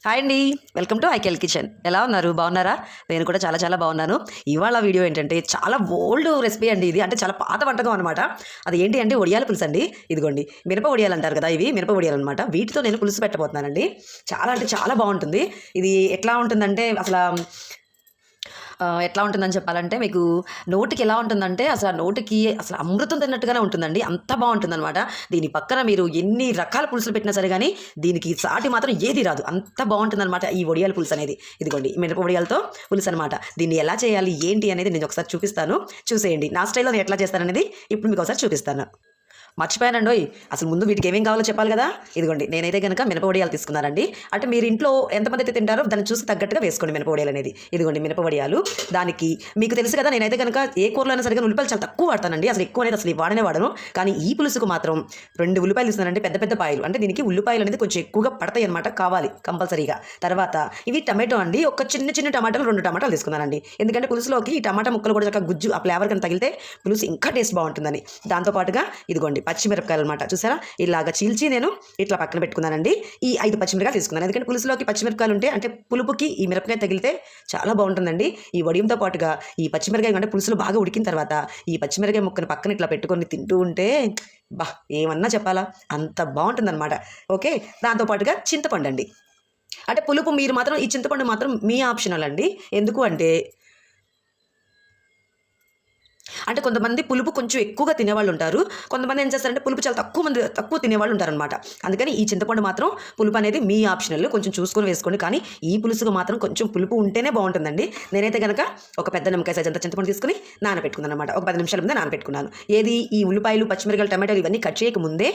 Hi అండి, welcome to ఐకెల్ kitchen. ఎలా ఉన్నారు? బాగున్నారా? నేను కూడా చాలా చాలా బాగున్నాను. ఇవాళ వీడియో ఏంటంటే చాలా ఓల్డ్ రెసిపీ అండి. ఇది అంటే చాలా పాత వంటకం అనమాట. అది ఏంటి అంటే వడియాల పులుసు అండి. ఇదిగోండి, మిరప వడియాలు అంటారు కదా, ఇవి మిరప వడియాలు అనమాట. వీటితో నేను పులుసు పెట్టబోతున్నానండి. చాలా అంటే చాలా బాగుంటుంది. ఇది ఎట్లా ఉంటుందంటే అసలు ఎట్లా ఉంటుందని చెప్పాలంటే మీకు నోటికి ఎలా ఉంటుందంటే అసలు నోటికి అసలు అమృతం తిన్నట్టుగానే ఉంటుందండి. అంత బాగుంటుందన్నమాట. దీని పక్కన మీరు ఎన్ని రకాల పులుసులు పెట్టినా సరే కానీ దీనికి సాటి మాత్రం ఏది రాదు. అంత బాగుంటుందన్నమాట ఈ వడియాల పులుసు అనేది. ఇదిగోండి మిరప వడియాలతో పులుసు అనమాట. దీన్ని ఎలా చేయాలి ఏంటి అనేది నేను ఒకసారి చూపిస్తాను, చూసేయండి. నా స్టైల్లో నేను ఎట్లా చేస్తాననేది ఇప్పుడు మీకు ఒకసారి చూపిస్తాను. మర్చిపోయానండి. అసలు ముందు వీటికి ఏమేం కావాలో చెప్పాలి కదా. ఇదిగోండి, నేనైతే కనుక మిరప వడియాలు తీసుకున్నానండి. అంటే మీరు ఇంట్లో ఎంతమంది అయితే తింటారో దాన్ని చూసి తగ్గట్టుగా వేసుకోండి మిరప వడియాలు అనేది. ఇదిగోండి మిరప వడియాలు. దానికి మీకు తెలుసు కదా, నేనైతే కనుక ఏ కూరలో అయినా సరిగా ఉల్లిపాయలు చాలా తక్కువ వాడతానండి. అసలు ఎక్కువ అనేది అసలు వాడను. కానీ ఈ పులుసుకు మాత్రం 2 ఉల్లిపాయలు ఇస్తున్నానండి, పెద్ద పెద్ద పాయలు. అంటే దీనికి ఉల్లిపాయలు అనేది కొంచెం ఎక్కువగా పడతాయి అనమాట, కావాలి కంపల్సరీగా. తర్వాత ఇవి టమాటో అండి. ఒక చిన్న చిన్న టమాటాలు 2 టమాటాలు తీసుకున్నానండి. ఎందుకంటే పులుసులోకి ఈ టమాటా ముక్కలు కూడా చక్కగా గుజ్జు ఆ ఫ్లేవర్ కన్నా తగిలితే పులుసు ఇంకా టేస్ట్ బాగుంటుందని. దాంతోపాటుగా ఇదిగోండి పచ్చిమిరపకాయలు అనమాట. చూసారా, ఇలాగా చీల్చి నేను ఇట్లా పక్కన పెట్టుకున్నానండి. ఈ 5 పచ్చిమిరపకాయలు తీసుకున్నాను. ఎందుకంటే పులుసులోకి పచ్చిమిరపకాయలు ఉంటే అంటే పులుపుకి ఈ మిరపకాయ తగిలితే చాలా బాగుంటుందండి. ఈ వడియంతో పాటుగా ఈ పచ్చిమిరపకాయ అంటే పులుసులో బాగా ఉడికిన తర్వాత ఈ పచ్చిమిరపకాయ ముక్కను పక్కన ఇట్లా పెట్టుకొని తింటూ ఉంటే బా ఏమన్నా చెప్పాలా, అంత బాగుంటుందన్నమాట. ఓకే, దాంతోపాటుగా చింతపండు అండి. అంటే పులుపు మీరు మాత్రం ఈ చింతపండు మాత్రం మీ ఆప్షనల్ అండి. ఎందుకు అంటే కొంతమంది పులుపు కొంచెం ఎక్కువగా తినేవాళ్ళు ఉంటారు. కొంతమంది ఏం చేస్తారంటే పులుపు చాలా తక్కువ తినేవాళ్ళు ఉంటారనమాట. అందుకని ఈ చింతపండు మాత్రం పులుపు అనేది మీ ఆప్షనల్, కొంచెం చూసుకొని వేసుకోండి. కానీ ఈ పులుసుకు మాత్రం కొంచెం పులుపు ఉంటేనే బాగుంటుందండి. నేనైతే కనుక ఒక పెద్ద నిమ్మకాయ సైజ్ అంత చింతపండు తీసుకుని నానబెట్టుకున్నాను అనమాట. ఒక 10 నిమిషాల ముందే నానబెట్టుకున్నాను. ఏది ఈ ఉల్లిపాయలు పచ్చిమిరపకాయలు టమాటాలు ఇవన్నీ కట్ చేయక ముందే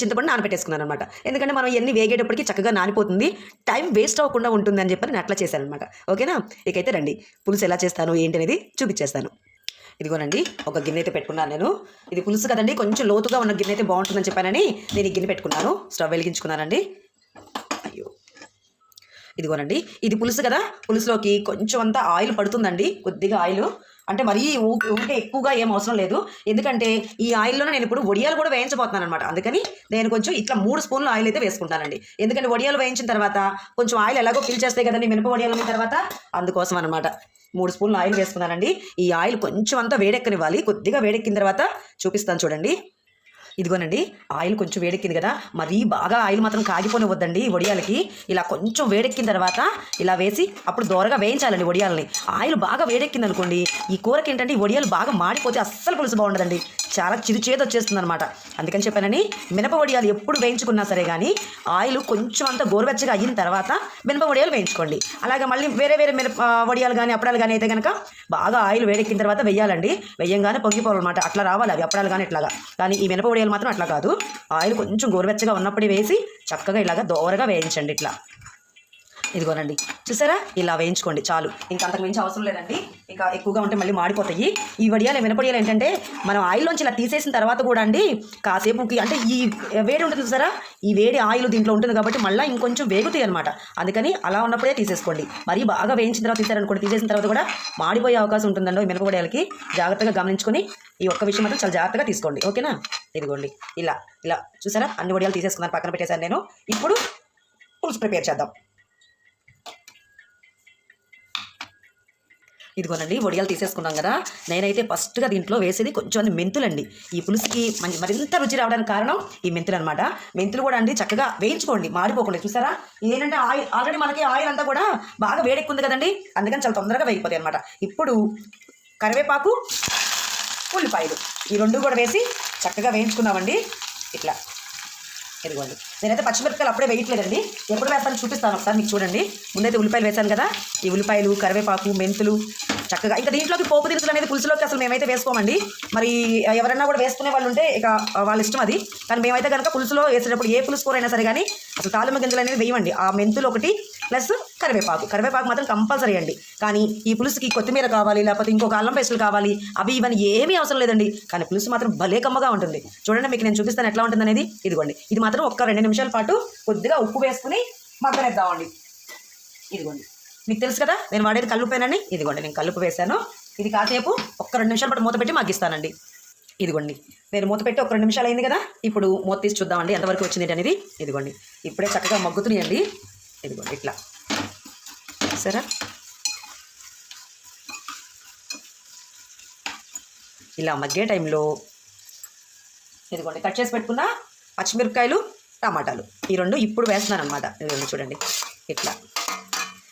చింతపండు నానబెట్టేసుకున్నాను అనమాట. ఎందుకంటే మనం ఇవన్నీ వేగేటప్పటికి చక్కగా నానిపోతుంది, టైం వేస్ట్ అవ్వకుండా ఉంటుంది అని చెప్పి నేను అట్లా చేశాను అనమాట. ఓకేనా, ఇకైతే రండి పులుసు ఎలా చేస్తాను ఏంటి అనేది చూపించేస్తాను. ఇదిగోనండి, ఒక గిన్నె అయితే పెట్టుకున్నాను నేను. ఇది పులుసు కదండి, కొంచెం లోతుగా ఉన్న గిన్నె అయితే బాగుంటుందని చెప్పానని నేను ఈ గిన్నె పెట్టుకున్నాను. స్టవ్ వెలిగించుకున్నానండి. అయ్యో, ఇదిగోనండి, ఇది పులుసు కదా, పులుసులోకి కొంచెం అంతా ఆయిల్ పడుతుందండి, కొద్దిగా ఆయిల్. అంటే మరీ ఊరికే ఎక్కువగా ఏం అవసరం లేదు. ఎందుకంటే ఈ ఆయిల్లోనే నేను ఇప్పుడు వడియాలు కూడా వేయించబోతున్నాను అనమాట. అందుకని నేను కొంచెం ఇట్లా 3 స్పూన్లు ఆయిల్ అయితే వేసుకుంటానండి. ఎందుకంటే వడియాలు వేయించిన తర్వాత కొంచెం ఆయిల్ ఎలాగో పీల్చేస్తాయి కదండి మినప వడియాలు అయిన తర్వాత, అందుకోసం అనమాట 3 స్పూన్లు ఆయిల్ వేసుకున్నానండి. ఈ ఆయిల్ కొంచెం అంతా వేడెక్కనివ్వాలి. కొద్దిగా వేడెక్కిన తర్వాత చూపిస్తాను చూడండి. ఇదిగోనండి, ఆయిల్ కొంచెం వేడెక్కింది కదా, మరీ బాగా ఆయిల్ మాత్రం కాగిపోనివద్దండి వడియాలకి. ఇలా కొంచెం వేడెక్కిన తర్వాత ఇలా వేసి అప్పుడు దోరగా వేయించాలండి వడియాలని. ఆయిల్ బాగా వేడెక్కింది అనుకోండి, ఈ కూరకి ఏంటంటే ఈ వడియాలు బాగా మాడిపోతే అస్సలు పులుసు బాగుండదండి, చాలా చిరుచేదు వచ్చేస్తుంది అనమాట. అందుకని చెప్పానని మినప వడియాలు ఎప్పుడు వేయించుకున్నా సరే కానీ ఆయిల్ కొంచెం అంతా గోరువెచ్చగా అయిన తర్వాత మినప వడియాలు వేయించుకోండి. అలాగే మళ్ళీ వేరే మినప వడియాలు కానీ అప్పడాలు కానీ అయితే కనుక బాగా ఆయిల్ వేడెక్కిన తర్వాత వేయాలండి. వేయంగానే పొంగిపోవాలన్నమాట, అట్లా రావాలి అవి అప్పడాలు కానీ ఇట్లాగా. కానీ ఈ మినప వడియాలు మాత్రం అట్లా కాదు, ఆయిల్ కొంచెం గోరువెచ్చగా ఉన్నప్పుడే వేసి చక్కగా ఇలాగా దోరగా వేయించండి ఇట్లా. ఇదిగోనండి, చూసారా, ఇలా వేయించుకోండి చాలు, ఇంకా అంతకు మించి అవసరం లేదండి. ఇంకా ఎక్కువగా ఉంటే మళ్ళీ మాడిపోతాయి. ఈ వడియాలు మినపడియాలు ఏంటంటే మనం ఆయిల్లోంచి ఇలా తీసేసిన తర్వాత కూడా అండి కాసేపుకి అంటే ఈ వేడి ఉంటుంది చూసారా, ఈ వేడి ఆయిల్ దీంట్లో ఉంటుంది కాబట్టి మళ్ళీ ఇంకొంచెం వేగుతాయి అనమాట. అందుకని అలా ఉన్నప్పుడే తీసేసుకోండి. మరీ బాగా వేయించిన తర్వాత తీసారనుకోండి, తీసేసిన తర్వాత కూడా మాడిపోయే అవకాశం ఉంటుందండి ఈ మినపడియాలకి. జాగ్రత్తగా గమనించుకొని ఈ ఒక్క విషయం మాత్రం చాలా జాగ్రత్తగా తీసుకోండి. ఓకేనా, ఇదిగోండి ఇలా ఇలా చూసారా, అన్ని వడియాలు తీసేసుకున్నాను, పక్కన పెట్టేశాను నేను. ఇప్పుడు పులుసు ప్రిపేర్ చేద్దాం. ఇదిగోనండి, వడియాలు తీసేసుకున్నాం కదా, నేనైతే ఫస్ట్గా దీంట్లో వేసేది కొంచెం మెంతులండి. ఈ పులుసుకి మరింత రుచి రావడానికి కారణం ఈ మెంతులు అనమాట. మెంతులు కూడా అండి చక్కగా వేయించుకోండి, మాడిపోకుండా. చూసారా, ఏంటంటే ఆయిల్ ఆల్రెడీ మనకి ఆయిల్ అంతా కూడా బాగా వేడెక్కుంది కదండి, అందుకని చాలా తొందరగా వేగిపోతాయి అనమాట. ఇప్పుడు కరివేపాకు ఉల్లిపాయలు ఈ 2 కూడా వేసి చక్కగా వేయించుకున్నామండి ఇట్లా. ఇదిగోండి, నేనైతే పచ్చిమిరపకాయలు అప్పుడే వేయట్లేదండి, ఎప్పుడు వేస్తాను చూపిస్తాను ఒకసారి మీకు. చూడండి, ముందైతే ఉల్లిపాయలు వేసాను కదా, ఈ ఉల్లిపాయలు కరివేపాకు మెంతులు చక్కగా. ఇంకా దీంట్లోకి పోపు దినుసులు అనేది పులుసులోకి అసలు మేమైతే వేసుకోమండి. మరి ఎవరైనా కూడా వేసుకునే వాళ్ళు ఉంటే ఇక వాళ్ళ ఇష్టం అది. కానీ మేమైతే కనుక పులుసులో వేసేటప్పుడు ఏ పులుసు కూర అయినా సరే కానీ అసలు తాలింపు గింజలు అనేది వేయమండి. ఆ మెంతులు ఒకటి ప్లస్ కరివేపాకు మాత్రం కంపల్సరీ అండి. కానీ ఈ పులుసుకి కొత్తిమీర కావాలి, లేకపోతే ఇంకొక అల్లం పేస్టులు కావాలి, అవి ఇవన్నీ ఏమీ అవసరం లేదండి. కానీ పులుసు మాత్రం భలే కమ్మగా ఉంటుంది. చూడండి, మీకు నేను చూపిస్తాను ఎట్లా ఉంటుంది అనేది. ఇదిగోండి, ఇది మాత్రం ఒక్క 2 నిమిషాల పాటు కొద్దిగా ఉప్పు వేసుకుని మగ్గనిద్దామండి. ఇదిగోండి, మీకు తెలుసు కదా నేను వాడేది కల్లుపేనని. ఇదిగోండి, నేను కల్లుపు వేసాను. ఇది కాసేపు ఒక్క 2 నిమిషాల పాటు మూత పెట్టి మగ్గిస్తానండి. ఇదిగోండి, నేను మూత పెట్టి ఒక 2 నిమిషాలు అయింది కదా, ఇప్పుడు మూత తీసి చూద్దామండి ఎంతవరకు వచ్చింది అనేది. ఇదిగోండి, ఇప్పుడే చక్కగా మగ్గుతున్నాయండి. ఇదిగోండి ఇట్లా చూసారా? ఇలా మగ్గే టైంలో ఇదిగోండి కట్ చేసి పెట్టుకున్న పచ్చిమిరపకాయలు, టమాటాలు ఈ రెండు ఇప్పుడు వేస్తున్నాను అనమాట. ఇదిగోండి చూడండి, ఇట్లా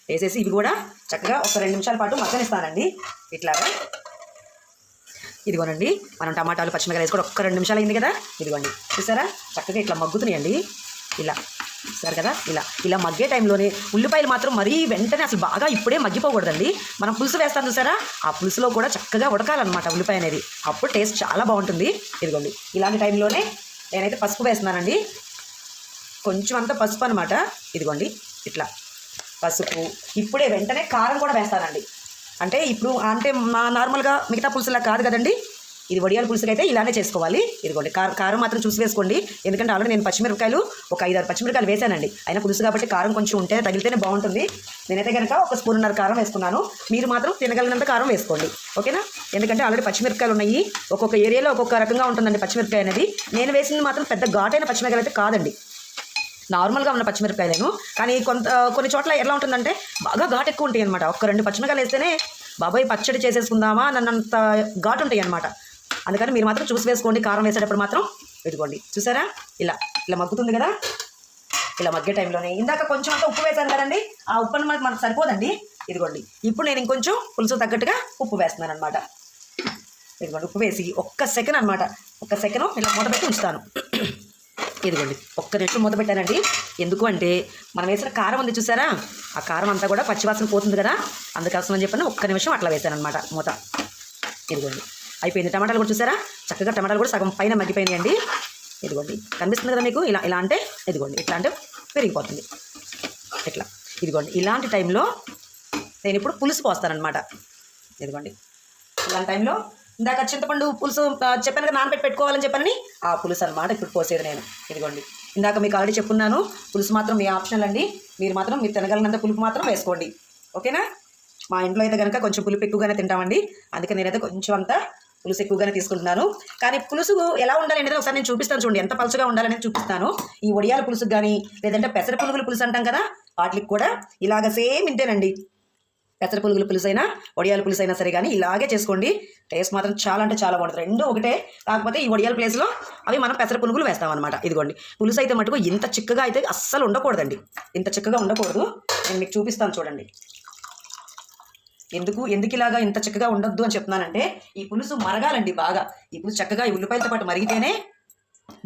వేసేసి ఇవి కూడా చక్కగా ఒక 2 నిమిషాల పాటు మగ్గనిస్తానండి. ఇట్లాగా ఇదిగోనండి, మనం టమాటాలు పచ్చిమిరపకాయలు వేసుకొని ఒక్క 2 నిమిషాలు అయింది కదా. ఇదిగోండి చూసారా, చక్కగా ఇట్లా మగ్గుతున్నాయండి. ఇలా చూసారు కదా, ఇలా మగ్గే టైంలోనే ఉల్లిపాయలు మాత్రం మరీ వెంటనే అసలు బాగా ఇప్పుడే మగ్గిపోకూడదండి. మనం పులుసు వేస్తాం చూసారా, ఆ పులుసులో కూడా చక్కగా ఉడకాలన్నమాట ఉల్లిపాయ అనేది. అప్పుడు టేస్ట్ చాలా బాగుంటుంది. ఇదిగోండి ఇలాంటి టైంలోనే నేనైతే పసుపు వేస్తున్నానండి. కొంచెం అంత పసుపు అనమాట. ఇదిగోండి ఇట్లా పసుపు. ఇప్పుడే వెంటనే కారం కూడా వేస్తానండి. అంటే ఇప్పుడు అంటే మా నార్మల్గా మిగతా పులుసులా కాదు కదండి, ఇది వడియాల పులుసుకి అయితే ఇలానే చేసుకోవాలి. ఇదిగోండి కారం మాత్రం చూసి వేసుకోండి, ఎందుకంటే ఆల్రెడీ నేను పచ్చిమిరపకాయలు ఒక 5-6 పచ్చిమిరపకాయలు వేసానండి. అయినా పులుసు కాబట్టి కారం కొంచెం ఉంటే తగిలితేనే బాగుంటుంది. నేనైతే కనుక 1 స్పూన్నర కారం వేసుకున్నాను. మీరు మాత్రం తినగలిగినంత కారం వేసుకోండి, ఓకేనా? ఎందుకంటే ఆల్రెడీ పచ్చిమిరపకాయలు ఉన్నాయి, ఒక్కొక్క ఏరియాలో ఒక్కొక్క రకంగా ఉంటుందండి పచ్చిమిరపకాయ అనేది. నేను వేసింది మాత్రం పెద్ద ఘాటైన పచ్చిమిరపకాయలు అయితే కాదండి, నార్మల్గా ఉన్న పచ్చిమిరపకాయలను. కానీ కొన్ని చోట్ల ఎలా ఉంటుందంటే బాగా ఘాటు ఎక్కువ ఉంటాయి అనమాట. 1-2 పచ్చిమిరపకాయలు వేస్తేనే బాబాయ్ పచ్చడి చేసేసుకుందామా నన్నంత ఘాటు ఉంటాయి అనమాట. అందుకని మీరు మాత్రం చూసి వేసుకోండి కారం వేసేటప్పుడు మాత్రం. ఇదిగోండి చూసారా, ఇలా మగ్గుతుంది కదా. ఇలా మగ్గే టైంలోనే ఇందాక కొంచెం అంతా ఉప్పు వేసాను కదండి, ఆ ఉప్పు అన్నమాట మనకు సరిపోదండి. ఇదిగోండి ఇప్పుడు నేను ఇంకొంచెం పులుసు తగ్గట్టుగా ఉప్పు వేస్తున్నాను అనమాట. ఇదిగోండి ఉప్పు వేసి ఒక్క సెకండ్ అనమాట, ఒక్క సెకండ్ ఇలా మూత పెట్టి ఉంచుతాను. ఇదిగోండి 1 నిమిషం మూత పెట్టానండి. ఎందుకు అంటే మనం వేసిన కారం ఉంది చూసారా, ఆ కారం అంతా కూడా పచ్చివాసన పోతుంది కదా, అందుకోసం అని చెప్పని 1 నిమిషం అట్లా వేసాను అనమాట మూత. ఇదిగోండి అయిపోయింది. టమాటాలు కూడా చూసారా, చక్కగా టమాటాలు కూడా సగం పైన మగ్గిపోయినాయి అండి. ఇదిగోండి కనిపిస్తుంది కదా మీకు, ఇలా అంటే ఇదిగోండి ఇట్లా అంటే పెరిగిపోతుంది ఇట్లా. ఇదిగోండి ఇలాంటి టైంలో నేను ఇప్పుడు పులుసు పోస్తానమాట. ఇదిగోండి ఇలాంటి టైంలో ఇందాక చింతపండు పులుసు చెప్పాను కదా నానబెట్టి పెట్టుకోవాలని చెప్పానని, ఆ పులుసు అనమాట ఇప్పుడు పోసేది నేను. ఇదిగోండి ఇందాక మీకు ఆల్రెడీ చెప్పున్నాను, పులుసు మాత్రం మీ ఆప్షనల్ అండి. మీరు తినగలిగినంత పులుపు మాత్రం వేసుకోండి, ఓకేనా? మా ఇంట్లో అయితే కనుక కొంచెం పులుపు ఎక్కువగానే తింటామండి, అందుకే నేనైతే కొంచెం అంతా పులుసు ఎక్కువగానే తీసుకుంటున్నాను. కానీ పులుసు ఎలా ఉండాలి అనేది ఒకసారి నేను చూపిస్తాను చూడండి, ఎంత పలుచగా ఉండాలనేది చూపిస్తాను. ఈ వడియాల పులుసుకు కానీ లేదంటే పెసర పునుగుల పులుసు అంటాం కదా, వాటికి కూడా ఇలాగ సేమ్ ఇంతేనండి. పెసర పునుగుల పులుసు అయినా వడియాల పులుసు అయినా సరే కానీ ఇలాగే చేసుకోండి, టేస్ట్ మాత్రం చాలా అంటే చాలా బాగుంటుంది. రెండు ఒకటే, కాకపోతే ఈ వడియాల ప్లేస్లో అవి మనం పెసర పునుగులు వేస్తామన్నమాట. ఇదిగోండి పులుసు అయితే మటుకు ఇంత చిక్కగా అయితే అస్సలు ఉండకూడదండి, ఇంత చిక్కగా ఉండకూడదు. నేను మీకు చూపిస్తాను చూడండి. ఎందుకు ఇలాగా ఇంత చక్కగా ఉండొద్దు అని చెప్తున్నానంటే, ఈ పులుసు మరగాలండి బాగా. ఈ పులుసు చక్కగా ఈ ఉల్లిపాయలతో పాటు మరిగితేనే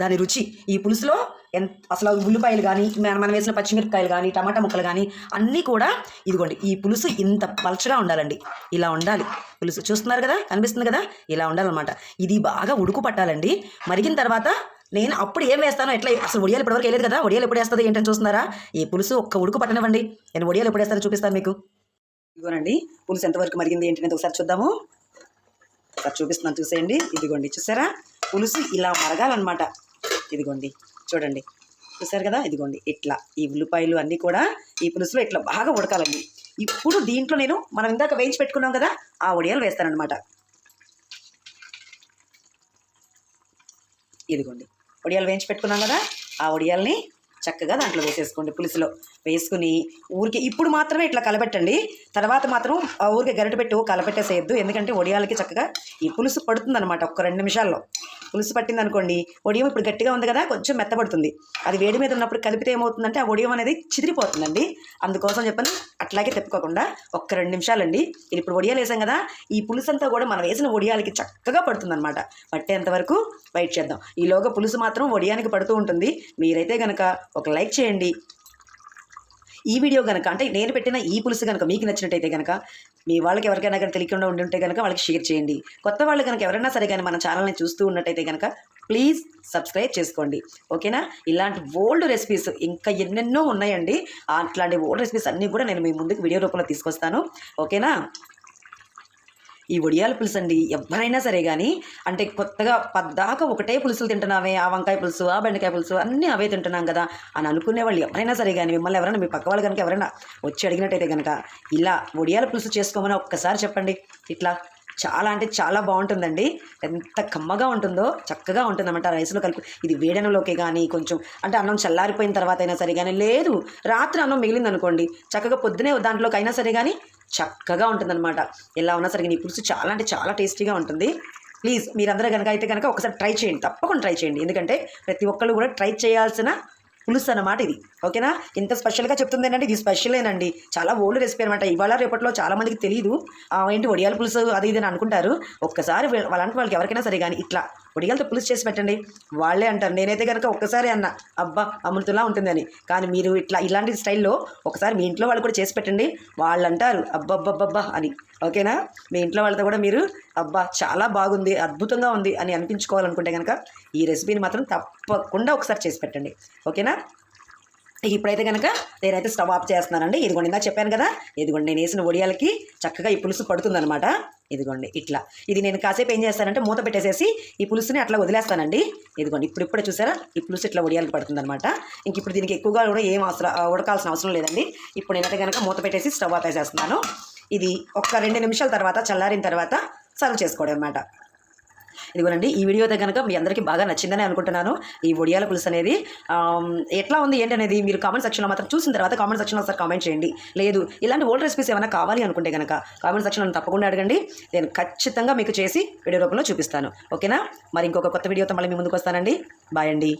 దాని రుచి. ఈ పులుసులో అసలు ఉల్లిపాయలు కానీ మనం వేసిన పచ్చిమిరపకాయలు కానీ టమాటా ముక్కలు కానీ అన్నీ కూడా ఇదిగోండి ఈ పులుసు ఇంత పలచగా ఉండాలండి. ఇలా ఉండాలి పులుసు. చూస్తున్నారు కదా, కనిపిస్తుంది కదా, ఇలా ఉండాలన్నమాట. ఇది బాగా ఉడుకు పట్టాలండి. మరిగిన తర్వాత నేను అప్పుడు ఏం వేస్తానో ఎట్లా, అసలు వడియాలు ఇప్పటివరకు వేయలేదు కదా, వడియాలు ఎప్పుడు వేస్తుంది ఏంటని చూస్తున్నారా? ఈ పులుసు ఒక్క ఉడుకు పట్టనివ్వండి, నేను వడియాలు ఎప్పుడు వేస్తానో చూపిస్తాను మీకు. ఇదిగోనండి పులుసు ఎంతవరకు మరిగింది ఏంటనేది ఒకసారి చూద్దాము. ఒకసారి చూపిస్తున్నాను చూసేయండి. ఇదిగోండి చూసారా, పులుసు ఇలా మరగాలన్నమాట. ఇదిగోండి చూడండి, చూసారు కదా, ఇదిగోండి ఇట్లా ఈ ఉల్లిపాయలు అన్నీ కూడా ఈ పులుసులో ఇట్లా బాగా ఉడకాలండి. ఇప్పుడు దీంట్లో మనం ఇందాక వేయించి పెట్టుకున్నాం కదా, ఆ వడియాలు వేస్తానన్నమాట. ఇదిగోండి వడియాలు వేయించి పెట్టుకున్నాం కదా, ఆ వడియాల్ని చక్కగా దాంట్లో వేసేసుకోండి. పులుసులో వేసుకుని ఊరికి ఇప్పుడు మాత్రమే ఇట్లా కలపెట్టండి, తర్వాత మాత్రం ఊరికి గరిటె పెట్టి కలపెట్టేసేయద్దు. ఎందుకంటే వడియాలకి చక్కగా ఈ పులుసు పడుతుందన్నమాట. ఒక్క 2 నిమిషాల్లో పులుసు పట్టింది అనుకోండి, వడియం ఇప్పుడు గట్టిగా ఉంది కదా, కొంచెం మెత్తపడుతుంది. అది వేడి మీద ఉన్నప్పుడు కలిపితే ఏమవుతుందంటే ఆ వడియం అనేది చిదిరిపోతుందండి. అందుకోసం చెప్పని అట్లాగే తిప్పుకోకుండా ఒక్క 2 నిమిషాలండి. ఇప్పుడు వడియాలు వేసాం కదా, ఈ పులుసు అంతా కూడా మనం వేసిన వడియాలకి చక్కగా పడుతుందన్నమాట. పట్టేంతవరకు వెయిట్ చేద్దాం. ఈలోగా పులుసు మాత్రం వడియానికి పడుతూ ఉంటుంది. మీరైతే కనుక ఒక లైక్ చేయండి. ఈ వీడియో కనుక అంటే నేను పెట్టిన ఈ పులుసు కనుక మీకు నచ్చినట్టయితే కనుక మీ వాళ్ళకి ఎవరికైనా కానీ తెలియకుండా ఉంటే కనుక వాళ్ళకి షేర్ చేయండి. కొత్త వాళ్ళు కనుక ఎవరైనా సరే కానీ మన ఛానల్ని చూస్తూ ఉన్నట్టయితే కనుక ప్లీజ్ సబ్స్క్రైబ్ చేసుకోండి, ఓకేనా? ఇలాంటి ఓల్డ్ రెసిపీస్ ఇంకా ఎన్నెన్నో ఉన్నాయండి. అట్లాంటి ఓల్డ్ రెసిపీస్ అన్నీ కూడా నేను మీ ముందుకు వీడియో రూపంలో తీసుకొస్తాను, ఓకేనా? ఈ వడియాల పులుసు అండి ఎవరైనా సరే కానీ అంటే కొత్తగా పద్దాక ఒకటే పులుసులు తింటున్నామే, ఆ వంకాయ పులుసు ఆ బెండకాయ పులుసు అన్నీ అవే తింటున్నాం కదా అని అనుకునే వాళ్ళు ఎవరైనా సరే కానీ మిమ్మల్ని ఎవరైనా మీ పక్క వాళ్ళు కనుక ఎవరైనా వచ్చి అడిగినట్టయితే కనుక ఇలా వడియాల పులుసు చేసుకోమని ఒక్కసారి చెప్పండి. ఇట్లా చాలా అంటే చాలా బాగుంటుందండి. ఎంత కమ్మగా ఉంటుందో, చక్కగా ఉంటుందన్నమాట రైస్లో కలిపి. ఇది వేడనంలోకి కానీ కొంచెం అంటే అన్నం చల్లారిపోయిన తర్వాత అయినా సరే కానీ, లేదు రాత్రి అన్నం మిగిలిందనుకోండి చక్కగా పొద్దునే దాంట్లోకి అయినా సరే కానీ చక్కగా ఉంటుందన్నమాట. ఎలా ఉన్నా సరే ఈ పులుసు చాలా అంటే చాలా టేస్టీగా ఉంటుంది. ప్లీజ్ మీరందరూ కనుక అయితే కనుక ఒకసారి ట్రై చేయండి, తప్పకుండా ట్రై చేయండి. ఎందుకంటే ప్రతి ఒక్కళ్ళు కూడా ట్రై చేయాల్సిన పులుసు అన్నమాట ఇది. ఓకేనా? ఇంత స్పెషల్గా చెప్తుంది ఏంటంటే ఇది స్పెషలేనండి. చాలా ఓల్డ్ రెసిపీ అనమాట. ఇవాళ రేపట్లో చాలామందికి తెలియదు. ఏంటి వడియాల పులుసు అది ఇది అని అనుకుంటారు. ఒక్కసారి వాళ్ళకి ఎవరికైనా సరే కానీ ఇట్లా వడియాలతో పులుసు చేసి పెట్టండి, వాళ్ళే అంటారు. నేనైతే కనుక ఒక్కసారి అన్న అబ్బా అమృతంలా ఉంటుందని. కానీ మీరు ఇలాంటి స్టైల్లో ఒకసారి మీ ఇంట్లో వాళ్ళు కూడా చేసి పెట్టండి, వాళ్ళు అంటారు అబ్బబ్బబ్బబ్బా అని. ఓకేనా? మీ ఇంట్లో వాళ్ళతో కూడా మీరు అబ్బా చాలా బాగుంది, అద్భుతంగా ఉంది అని అనిపించుకోవాలనుకుంటే కనుక ఈ రెసిపీని మాత్రం తప్పకుండా ఒకసారి చేసి పెట్టండి. ఓకేనా? ఇప్పుడైతే కనుక నేనైతే స్టవ్ ఆఫ్ చేస్తున్నానండి. ఇదిగోండి ఇందాక చెప్పాను కదా, ఇదిగోండి నేను వేసిన వడియాలకి చక్కగా ఈ పులుసు పడుతుందనమాట. ఇదిగోండి ఇట్లా. ఇది నేను కాసేపు ఏం చేస్తానంటే మూత పెట్టేసేసి ఈ పులుసుని అట్లా వదిలేస్తానండి. ఇదిగోండి ఇప్పుడే చూసారా ఈ పులుసు ఇట్లా వడియాలకి పడుతుందనమాట. ఇంక ఇప్పుడు దీనికి ఎక్కువగా కూడా ఏం ఉడకాల్సిన అవసరం లేదండి. ఇప్పుడు నేనైతే కనుక మూత పెట్టేసి స్టవ్ ఆఫ్ వేసేస్తున్నాను. ఇది ఒక 2 నిమిషాల తర్వాత చల్లారిన తర్వాత సర్వ్ చేసుకోవడం అనమాట. ఇదిగోనండి ఈ వీడియో అయితే కనుక మీ అందరికీ బాగా నచ్చిందని అనుకుంటున్నాను. ఈ వడియాల పులుసు అనేది ఎట్లా ఉంది ఏంటనేది మీరు కామెంట్ సెక్షన్లో మాత్రం చూసిన తర్వాత కామెంట్ సెక్షన్లో ఒకసారి కామెంట్ చేయండి. లేదు ఇలాంటి ఓల్డ్ రెసిపీస్ ఏమైనా కావాలి అనుకుంటే కనుక కామెంట్ సెక్షన్లో తప్పకుండా అడగండి. నేను ఖచ్చితంగా మీకు చేసి వీడియో రూపంలో చూపిస్తాను. ఓకేనా? మరి ఇంకొక కొత్త వీడియోతో మళ్ళీ మీ ముందుకు వస్తానండి. బాయ్ అండి.